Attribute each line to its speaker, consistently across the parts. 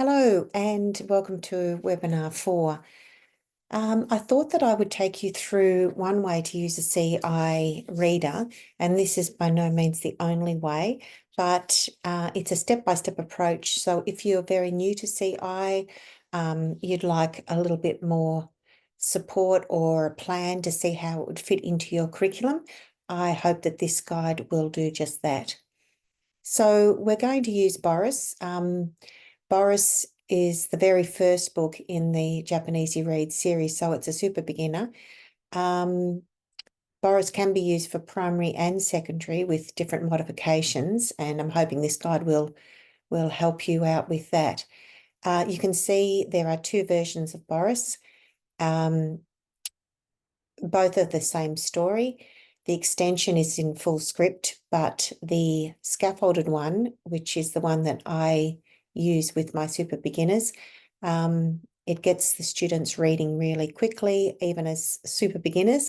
Speaker 1: Hello and welcome to webinar 4. I thought that I would take you through one way to use a CI reader, and this is by no means the only way, but it's a step-by-step approach. So if you're very new to CI, you'd like a little bit more support or a plan to see how it would fit into your curriculum, I hope that this guide will do just that. So we're going to use Boris. Boris is the very first book in the JapanEasyReads series, so it's a super beginner. Boris can be used for primary and secondary with different modifications, and I'm hoping this guide will help you out with that. You can see there are two versions of Boris, both of the same story. The extension is in full script, but the scaffolded one, which is the one that I use with my super beginners, it gets the students reading really quickly, even as super beginners,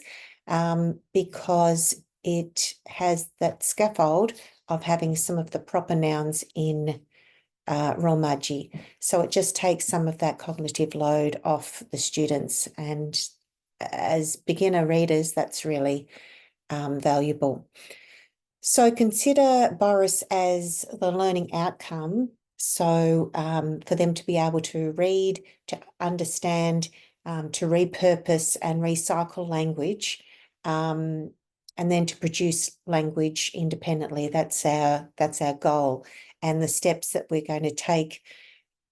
Speaker 1: because it has that scaffold of having some of the proper nouns in Romaji. So it just takes some of that cognitive load off the students, and as beginner readers, that's really valuable. So consider Boris as the learning outcome. So for them to be able to read, to understand, to repurpose and recycle language, and then to produce language independently. That's our goal. And the steps that we're going to take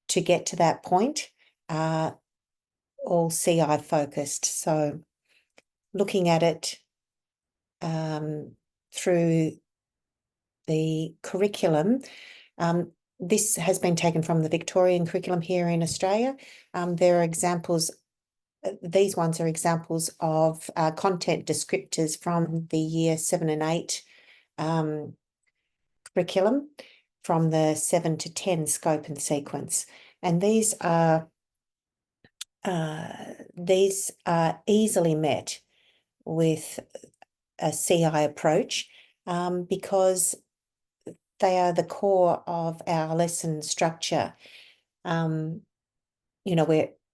Speaker 1: to get to that point are all CI focused. So looking at it through the curriculum, this has been taken from the Victorian curriculum here in Australia. There are examples, these ones are examples of content descriptors from the year 7 and 8 curriculum, from the 7 to 10 scope and sequence. And these are easily met with a CI approach because they are the core of our lesson structure. We're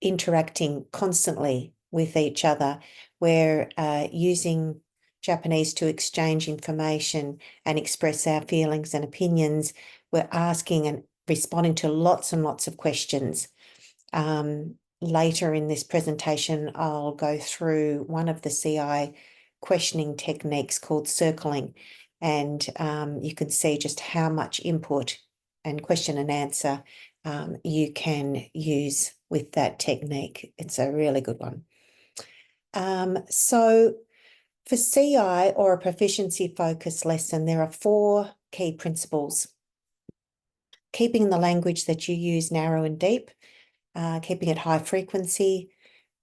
Speaker 1: interacting constantly with each other. We're using Japanese to exchange information and express our feelings and opinions. We're asking and responding to lots and lots of questions. Later in this presentation, I'll go through one of the CI questioning techniques called circling, and you can see just how much input and question and answer you can use with that technique. It's a really good one. So for CI, or a proficiency focused lesson, there are 4 key principles. Keeping the language that you use narrow and deep, keeping it high frequency,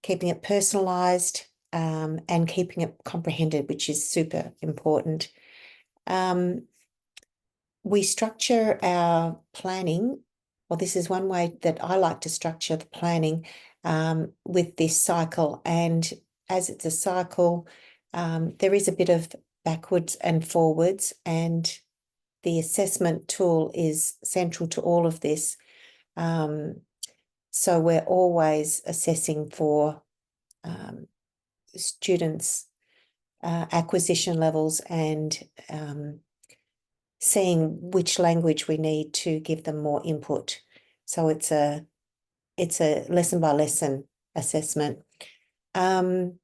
Speaker 1: keeping it personalized, and keeping it comprehended, which is super important. We structure our planning, or this is one way that I like to structure the planning with this cycle. And as it's a cycle, there is a bit of backwards and forwards, and the assessment tool is central to all of this. So we're always assessing for students' acquisition levels and seeing which language we need to give them more input. So it's a lesson by lesson assessment. So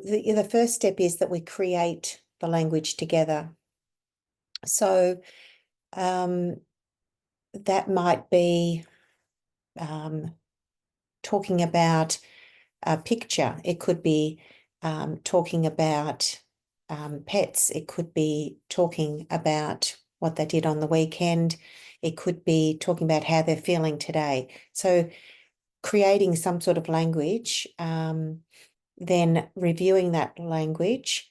Speaker 1: the first step is that we create the language together. So that might be talking about a picture. It could be talking about pets. It could be talking about what they did on the weekend. It could be talking about how they're feeling today. So creating some sort of language, then reviewing that language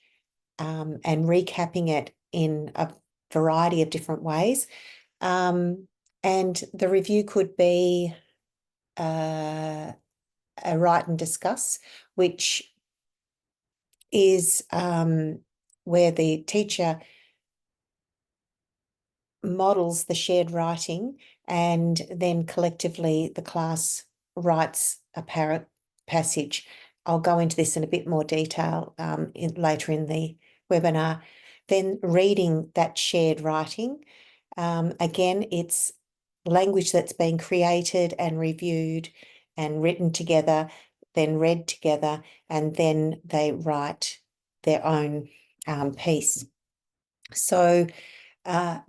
Speaker 1: and recapping it in a variety of different ways. And the review could be a write and discuss, which is where the teacher models the shared writing, and then collectively the class writes a passage. I'll go into this in a bit more detail later in the webinar. Then reading that shared writing. Again, it's language that's been created and reviewed and written together, then read together, and then they write their own piece. So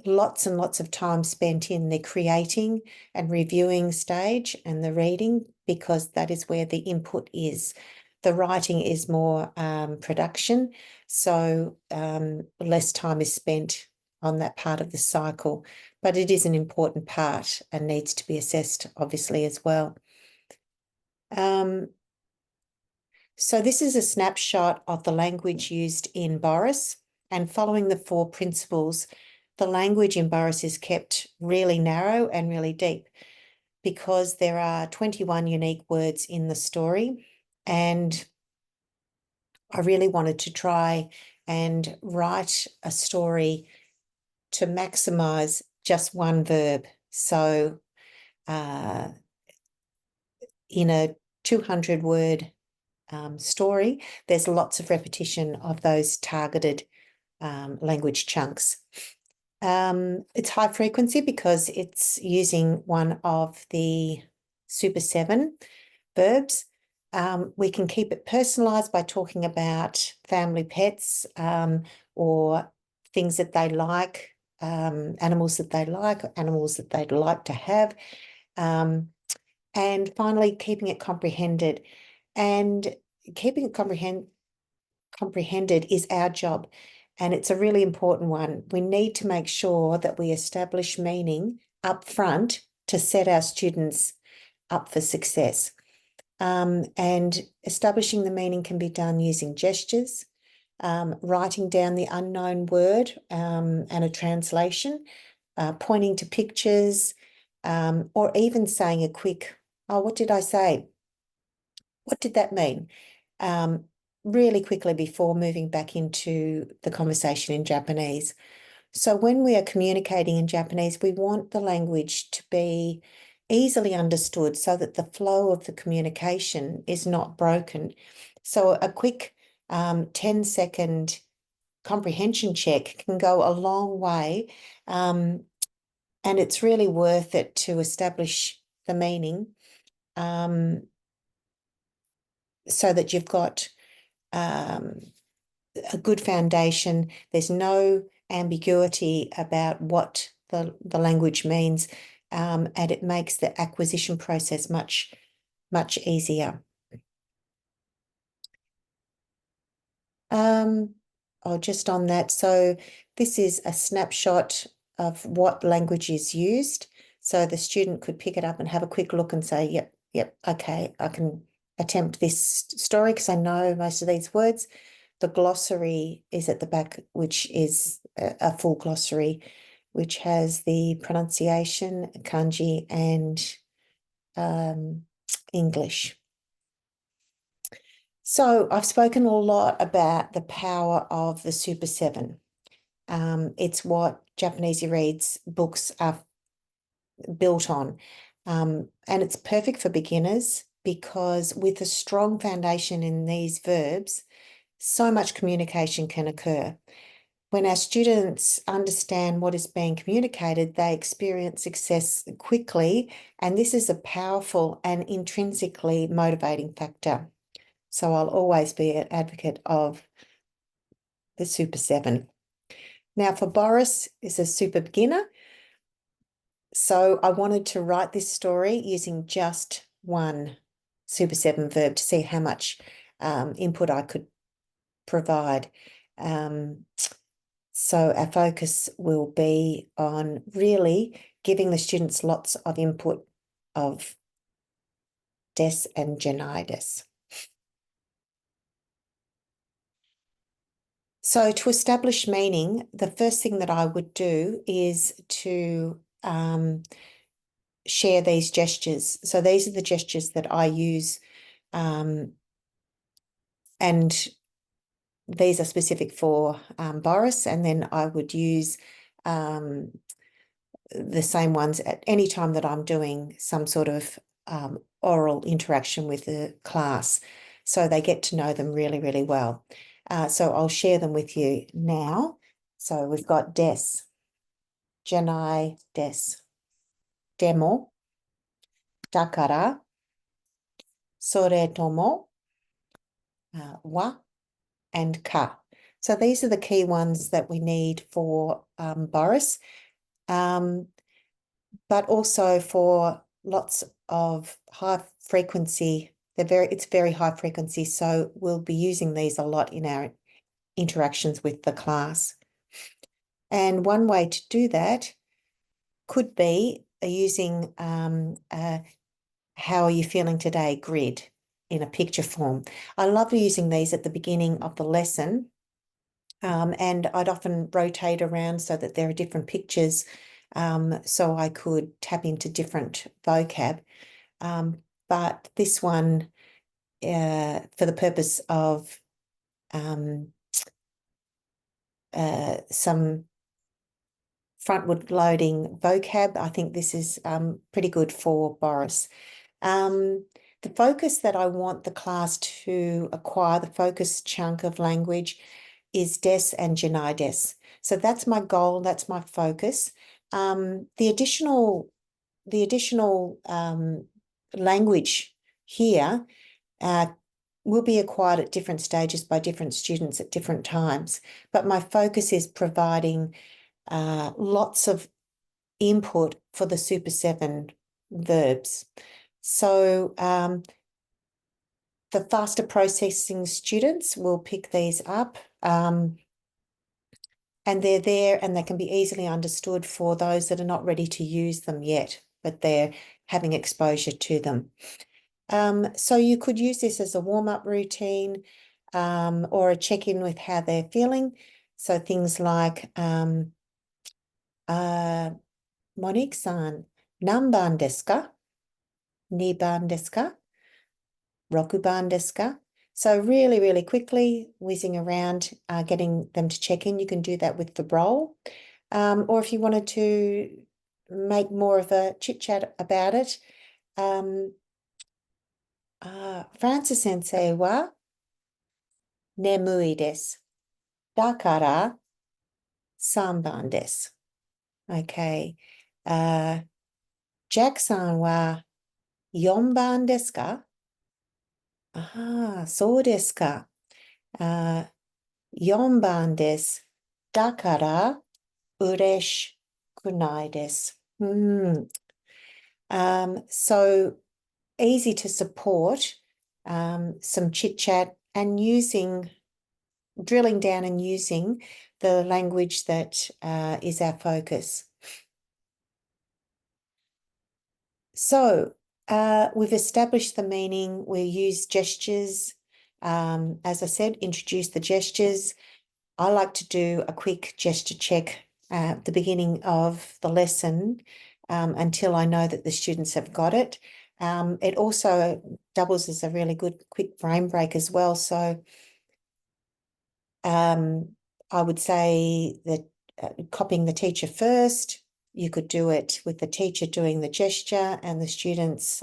Speaker 1: lots and lots of time spent in the creating and reviewing stage and the reading, because that is where the input is. The writing is more production, so less time is spent on that part of the cycle, but it is an important part and needs to be assessed, obviously, as well. So this is a snapshot of the language used in Boris, and following the 4 principles, the language in Boris is kept really narrow and really deep, because there are 21 unique words in the story, and I really wanted to try and write a story to maximize just one verb. So in a 200-word story, there's lots of repetition of those targeted language chunks. It's high frequency because it's using one of the Super 7 verbs. We can keep it personalized by talking about family pets or things that they like, animals that they like, animals that they'd like to have. And finally, keeping it comprehended. And keeping it comprehended is our job, and it's a really important one. We need to make sure that we establish meaning up front to set our students up for success. And establishing the meaning can be done using gestures, writing down the unknown word and a translation, pointing to pictures, or even saying a quick, "Oh, what did I say? What did that mean?" Really quickly before moving back into the conversation in Japanese. So when we are communicating in Japanese, we want the language to be easily understood so that the flow of the communication is not broken. So a quick 10-second comprehension check can go a long way, and it's really worth it to establish the meaning so that you've got a good foundation. There's no ambiguity about what the language means, and it makes the acquisition process much easier. Just on that, so this is a snapshot of what language is used. So the student could pick it up and have a quick look and say, yep, okay, I can attempt this story because I know most of these words. The glossary is at the back, which is a full glossary, which has the pronunciation, kanji, and English. So I've spoken a lot about the power of the Super 7. It's what JapanEasyReads books are built on. And it's perfect for beginners because with a strong foundation in these verbs, so much communication can occur. When our students understand what is being communicated, they experience success quickly, and this is a powerful and intrinsically motivating factor. So I'll always be an advocate of the Super 7. Now for Boris is a super beginner. So I wanted to write this story using just one Super 7 verb to see how much input I could provide. So our focus will be on really giving the students lots of input of des and genides. So to establish meaning, the first thing that I would do is to share these gestures. So these are the gestures that I use, and these are specific for Boris, and then I would use the same ones at any time that I'm doing some sort of oral interaction with the class. So they get to know them really, really well. So I'll share them with you now. So we've got des, janai des, demo, dakara, sore tomo, wa, and ka. So these are the key ones that we need for Boris, but also for lots of high frequency. It's very high frequency, so we'll be using these a lot in our interactions with the class. And one way to do that could be using how are you feeling today grid in a picture form. I love using these at the beginning of the lesson, and I'd often rotate around so that there are different pictures, so I could tap into different vocab. But this one, for the purpose of some frontward loading vocab, I think this is pretty good for Boris. The focus that I want the class to acquire, the focus chunk of language, is des and janai des. So that's my goal, that's my focus. The additional language here will be acquired at different stages by different students at different times. But my focus is providing lots of input for the Super 7 verbs. So the faster processing students will pick these up, and they're there and they can be easily understood for those that are not ready to use them yet, but they're having exposure to them. So you could use this as a warm-up routine, or a check-in with how they're feeling. So things like, Monique-san, nanban desu ka? Niban desu ka? Rokuban desu ka? So really, really quickly whizzing around, getting them to check in. You can do that with the role. Or if you wanted to make more of a chit-chat about it, Francis sensei wa nemui desu. Dakara 3番です. Okay. Jack-san wa 4番ですか? そうですか。4番です。だから嬉しくないです。So easy to support some chit chat and drilling down and using the language that is our focus. So we've established the meaning. We use gestures. As I said, introduce the gestures. I like to do a quick gesture check at the beginning of the lesson until I know that the students have got it. It also doubles as a really good quick brain break as well. So I would say that copying the teacher first, you could do it with the teacher doing the gesture and the students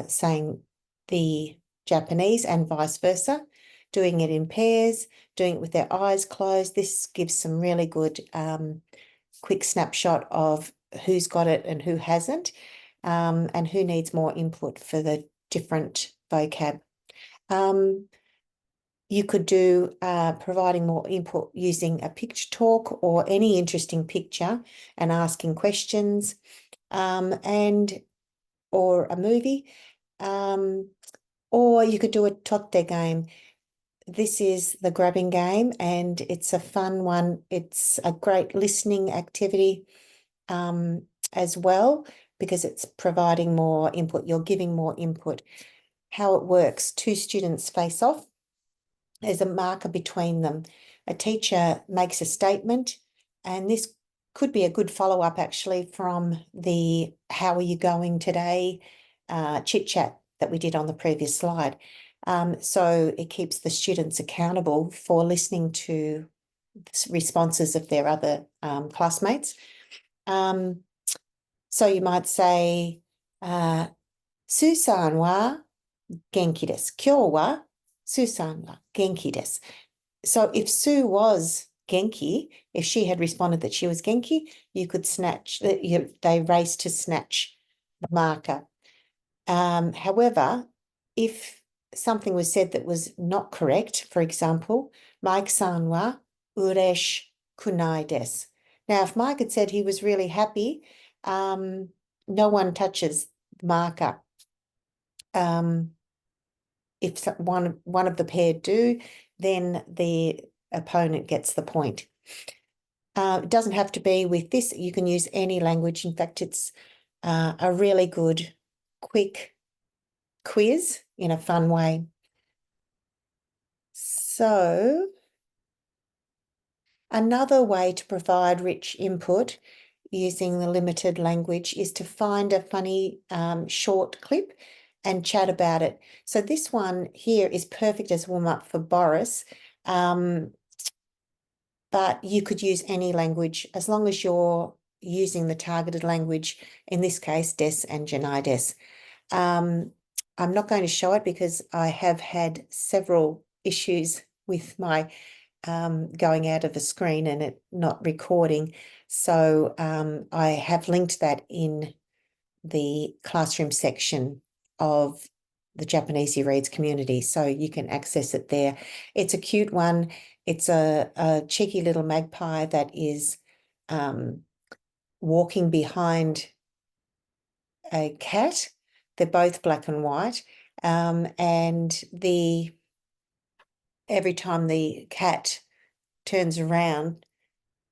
Speaker 1: saying the Japanese and vice versa, doing it in pairs, doing it with their eyes closed. This gives some really good quick snapshot of who's got it and who hasn't, and who needs more input for the different vocab. You could do providing more input using a picture talk or any interesting picture and asking questions, or a movie, or you could do a totte game. This is the grabbing game and it's a fun one. It's a great listening activity as well, because it's providing more input. You're giving more input. How it works: 2 students face off. There's a marker between them. A teacher makes a statement, and this could be a good follow-up actually from the "How are you going today?" chit-chat that we did on the previous slide. So it keeps the students accountable for listening to responses of their other classmates. So you might say, Sue-san wa genki desu. Kyou wa Sue-san wa genki desu. So if Sue was genki, if she had responded that she was genki, you could snatch, they race to snatch the marker. However, if something was said that was not correct, for example, Mike-san wa ureshi kunai desu. Now, if Mike had said he was really happy, no one touches the marker. If one of the pair do, then the opponent gets the point. It doesn't have to be with this. You can use any language. In fact, it's a really good, quick quiz in a fun way. So another way to provide rich input using the limited language is to find a funny short clip and chat about it. So this one here is perfect as warm-up for Boris, but you could use any language as long as you're using the targeted language, in this case, des and Janai des. I'm not going to show it because I have had several issues with my going out of the screen and it not recording. So I have linked that in the classroom section of the JapanEasyReads community, so you can access it there. It's a cute one. It's a cheeky little magpie that is walking behind a cat. They're both black and white, and every time the cat turns around,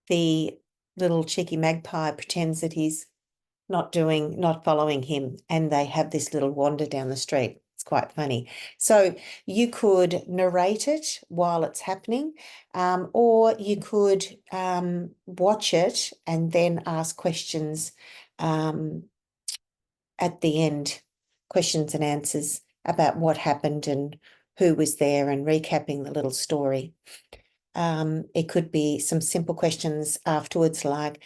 Speaker 1: the little cheeky magpie pretends that he's not following him, and they have this little wander down the street. It's quite funny. So you could narrate it while it's happening, or you could watch it and then ask questions at the end, questions and answers about what happened and who was there, and recapping the little story. It could be some simple questions afterwards like,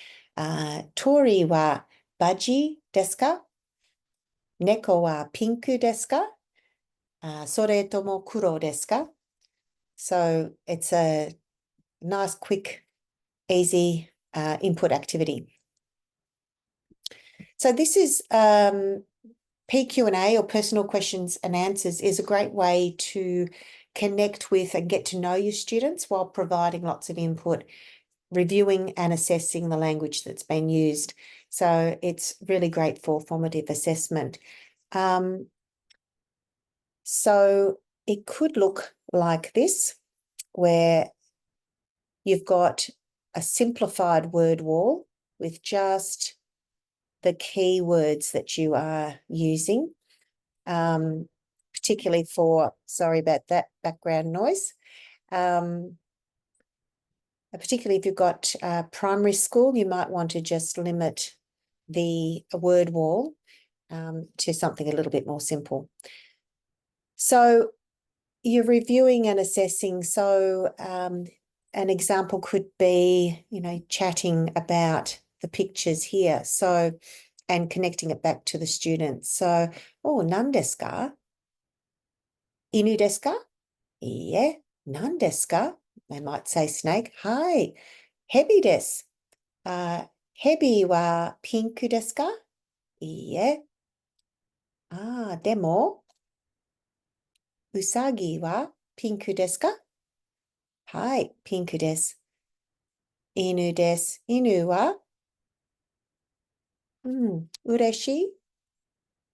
Speaker 1: Tori wa baji desu ka? Neko wa pinku desu ka? Soretomo kuro desu ka? So it's a nice, quick, easy input activity. So this is PQ&A, or personal questions and answers, is a great way to connect with and get to know your students while providing lots of input, reviewing and assessing the language that's been used. So it's really great for formative assessment. So it could look like this, where you've got a simplified word wall with just the key words that you are using, particularly for, sorry about that background noise, particularly if you've got primary school, you might want to just limit the word wall to something a little bit more simple. So you're reviewing and assessing. So an example could be, chatting about the pictures here. So, and connecting it back to the students. So, nan desu ka? Inu desu ka? Iie, nan desu ka? They might say snake. Hai, hebi desu. Hebi wa pinku desu ka? Iie. Demo, usagi wa pinku desu ka? Hai, pinku desu. Inu desu. Inu wa? Ureshii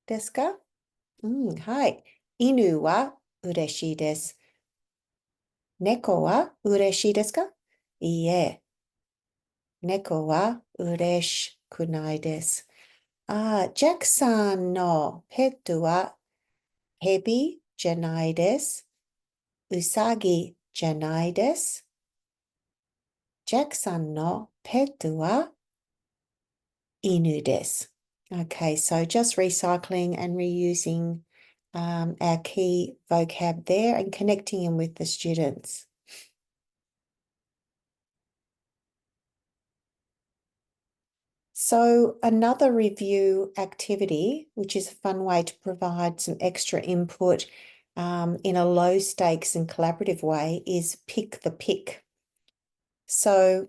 Speaker 1: desu ka? Hai. Inu wa ureshii desu. Neko wa ureshii desu ka? Iie. Neko wa ureshi kunai desu. Jack-san no pettu wa hebi janai desu. Usagi janai desu. Jack-san no pettu wa inu desu. Okay, so just recycling and reusing our key vocab there and connecting in with the students. So another review activity, which is a fun way to provide some extra input in a low stakes and collaborative way, is pick the pick. So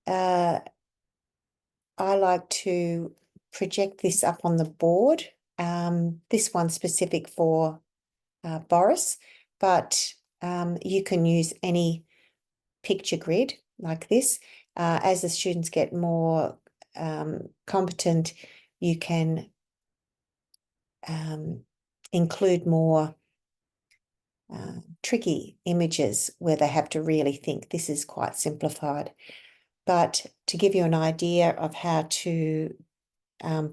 Speaker 1: I like to project this up on the board. This one's specific for Boris, but you can use any picture grid like this. As the students get more competent, you can include more tricky images where they have to really think. This is quite simplified. But to give you an idea of how to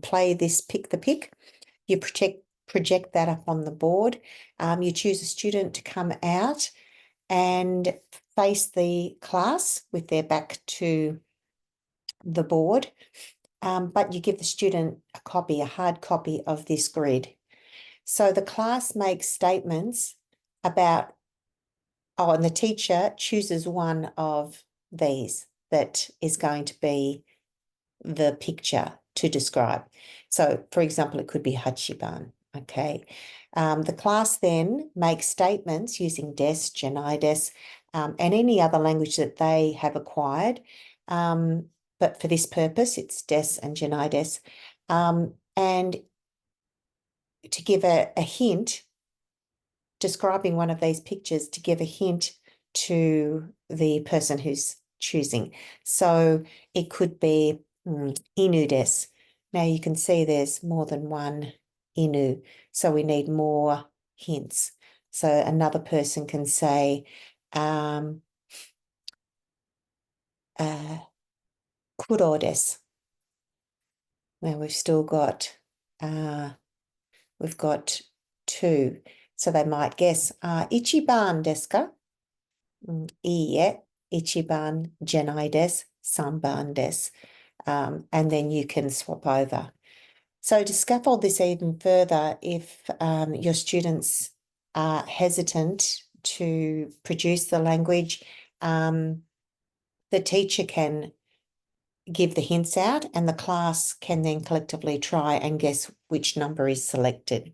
Speaker 1: play this pick the pick, you project that up on the board. You choose a student to come out and face the class with their back to the board, but you give the student a copy, a hard copy of this grid. So the class makes statements about, and the teacher chooses one of these that is going to be the picture to describe. So, for example, it could be Hachiban, okay? The class then makes statements using des, janai des, and any other language that they have acquired. But for this purpose, it's des and janai des. And to give a hint, describing one of these pictures to give a hint to the person who's choosing. So it could be inu des. Now you can see there's more than one inu, so we need more hints. So another person can say kuro des. Now we've still got we've got two. So they might guess, ichiban desu ka? Iie, ichiban janai desu, sanban desu. And then you can swap over. So to scaffold this even further, if your students are hesitant to produce the language, the teacher can give the hints out and the class can then collectively try and guess which number is selected.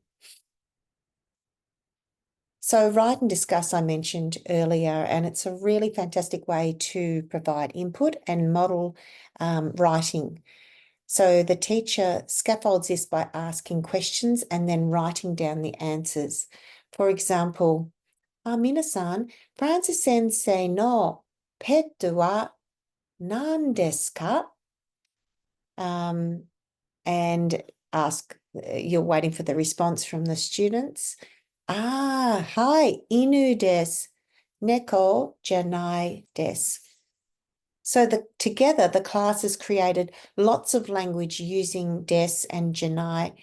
Speaker 1: So write and discuss, I mentioned earlier, and it's a really fantastic way to provide input and model writing. So the teacher scaffolds this by asking questions and then writing down the answers. For example, minasan, Francis sensei no pet wa nan desu ka? And ask, you're waiting for the response from the students. Hi, inu desu, neko janai desu. So together, the class has created lots of language using des and janai,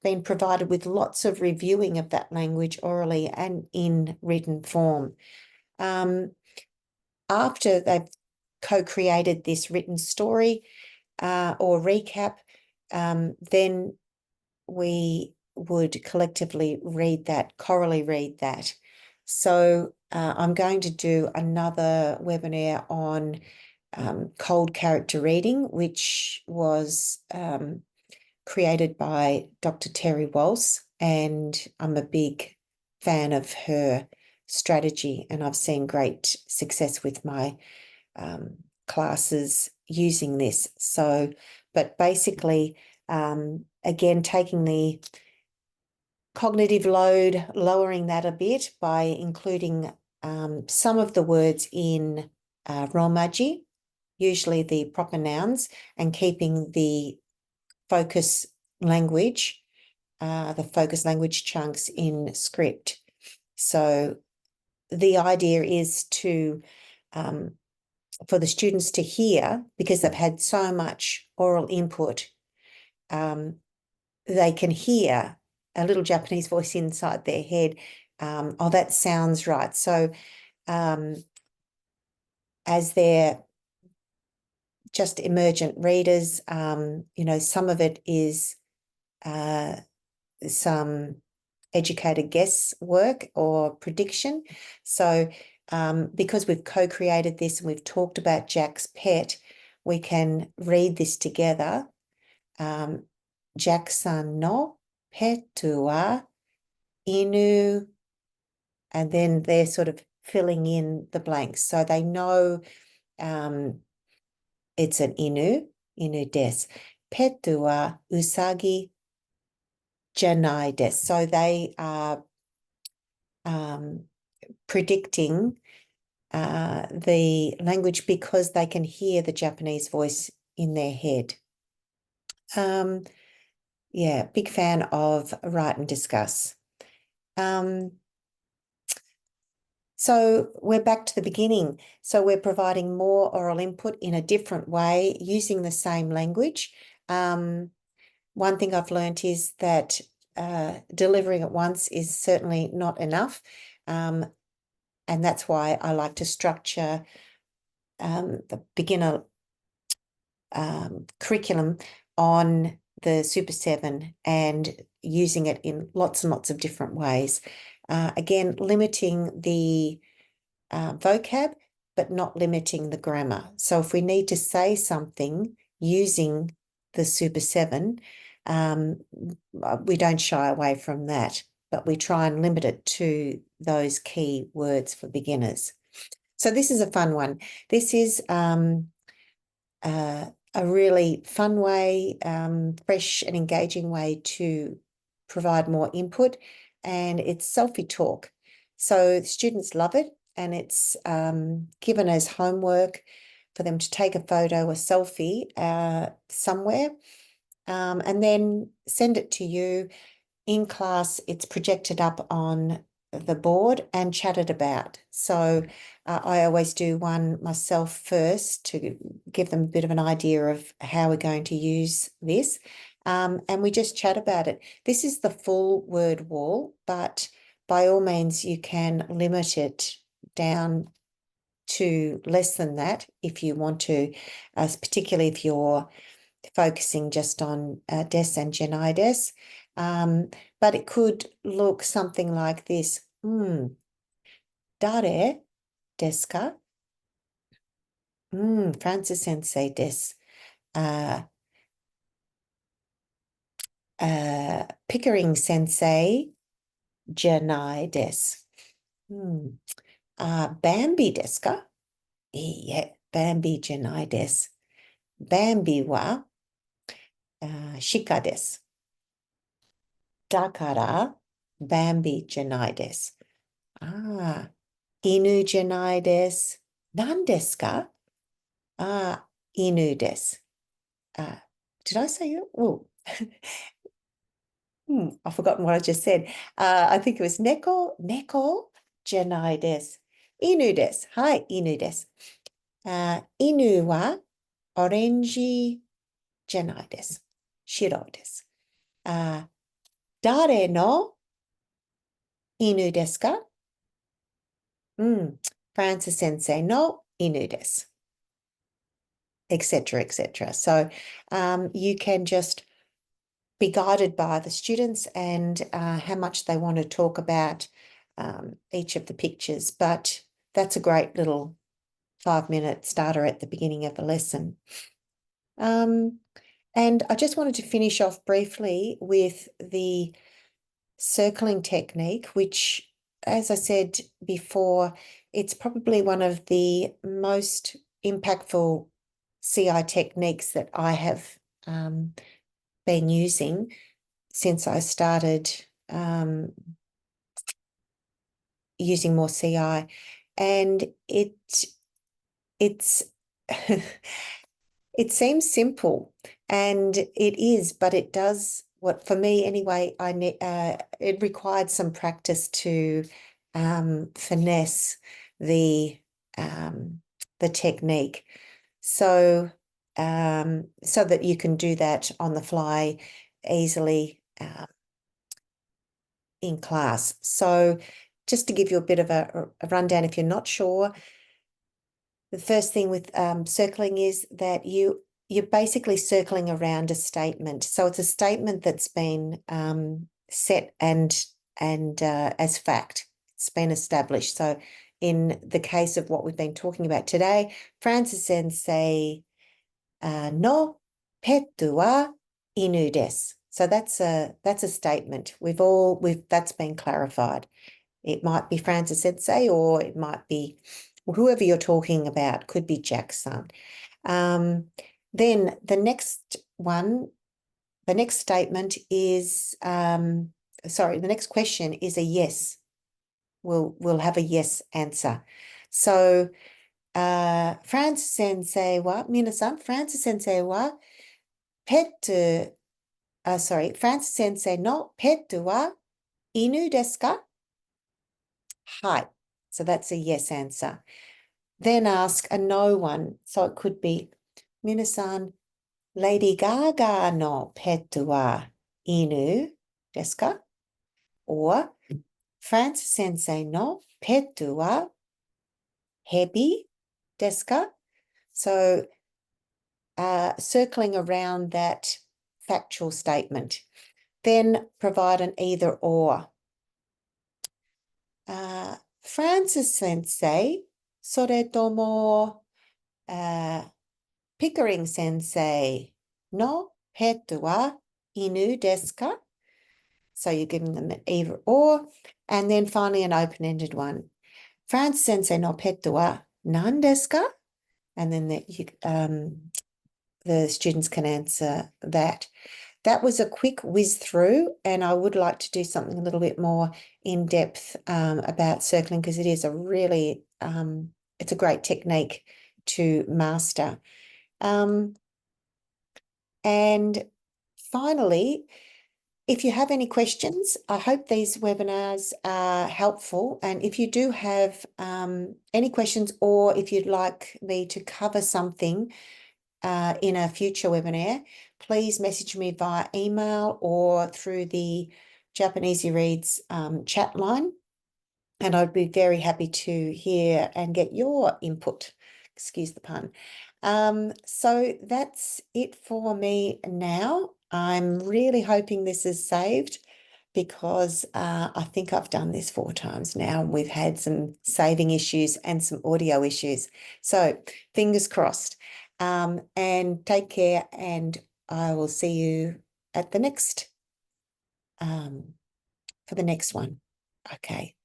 Speaker 1: been provided with lots of reviewing of that language orally and in written form. After they've co-created this written story or recap, then we would collectively read that, chorally read that. So I'm going to do another webinar on cold character reading, which was created by Dr. Terry Walsh, and I'm a big fan of her strategy, and I've seen great success with my classes using this. So, but basically, again, taking the cognitive load, lowering that a bit by including some of the words in Romaji, usually the proper nouns, and keeping the focus language, chunks in script. So the idea is to, for the students to hear, because they've had so much oral input, they can hear a little Japanese voice inside their head. Oh, that sounds right. So as they're just emergent readers, some of it is some educated guesswork or prediction. So because we've co-created this and we've talked about Jack's pet, we can read this together Jack-san no petu wa inu, and then they're sort of filling in the blanks. So they know it's an inu desu. Petu wa usagi janai desu. So they are predicting the language because they can hear the Japanese voice in their head. Yeah, big fan of write and discuss. So we're back to the beginning. So we're providing more oral input in a different way using the same language. One thing I've learned is that delivering at once is certainly not enough. And that's why I like to structure the beginner curriculum on the Super 7 and using it in lots and lots of different ways. Again, limiting the vocab, but not limiting the grammar. So if we need to say something using the Super 7, we don't shy away from that, but we try and limit it to those key words for beginners. So this is a fun one. This is a really fun way, fresh and engaging way to provide more input, and it's selfie talk. So students love it, and it's given as homework for them to take a photo, a selfie somewhere, and then send it to you. In class, it's projected up on the board and chatted about. So I always do one myself first to give them a bit of an idea of how we're going to use this. And we just chat about it. This is the full word wall, but by all means, you can limit it down to less than that if you want to, particularly if you're focusing just on des and genai des. But it could look something like this. Dare desu ka? Francis sensei desu. Pickering sensei janai desu. Bambi desu ka? Yeah, Bambi janai desu. Bambi wa shika desu. Dakara Bambi janai desu. Inu janai desu. Nan desu ka? Inu desu. Did I say you? Oh, I've forgotten what I just said. I think it was neko janai desu. Inu desu. Hi, inu desu. Inu wa orange janai desu. Shiro desu. Dare no inu desu ka? Francis sensei no inu desu. Etc., etc. So you can just be guided by the students and how much they want to talk about each of the pictures. But that's a great little 5-minute starter at the beginning of the lesson. And I just wanted to finish off briefly with the circling technique, which, as I said before, it's probably one of the most impactful CI techniques that I have been using since I started using more CI, and it's it seems simple, and it is, but it does what, for me anyway, it required some practice to finesse the technique. So that you can do that on the fly easily in class. So just to give you a bit of a rundown, if you're not sure, the first thing with circling is that you're basically circling around a statement. So it's a statement that's been set and as fact. It's been established. So in the case of what we've been talking about today, Francis sensei no petu wa inu desu. So that's a statement. That's been clarified. It might be Francis Sensei, or it might be whoever you're talking about, could be Jack-san. Then the next statement is, sorry, the next question is a yes. We'll have a yes answer. So, Francis Sensei wa, minasan, Francis Sensei wa, Francis Sensei no pet wa inu desu ka? Hai. So that's a yes answer. Then ask a no one. So it could be, minasan, Lady Gaga no pet wa inu desu ka? Or Francis Sensei no pet wa hebi desu ka? So circling around that factual statement. Then provide an either or. Francis Sensei, soretomo Pickering Sensei no pet wa inu desu ka? So you're giving them an either or. And then finally an open-ended one. Francis Sensei no pet wa nan desu ka? And then the students can answer that. That was a quick whiz through, and I would like to do something a little bit more in depth about circling, because it is a really, it's a great technique to master. And finally, if you have any questions, I hope these webinars are helpful. And if you do have any questions, or if you'd like me to cover something in a future webinar, please message me via email or through the JapanEasyReads chat line, and I'd be very happy to hear and get your input. Excuse the pun. So that's it for me now. I'm really hoping this is saved, because I think I've done this 4 times now. We've had some saving issues and some audio issues. So fingers crossed. And take care, and I will see you at the next, for the next one. Okay.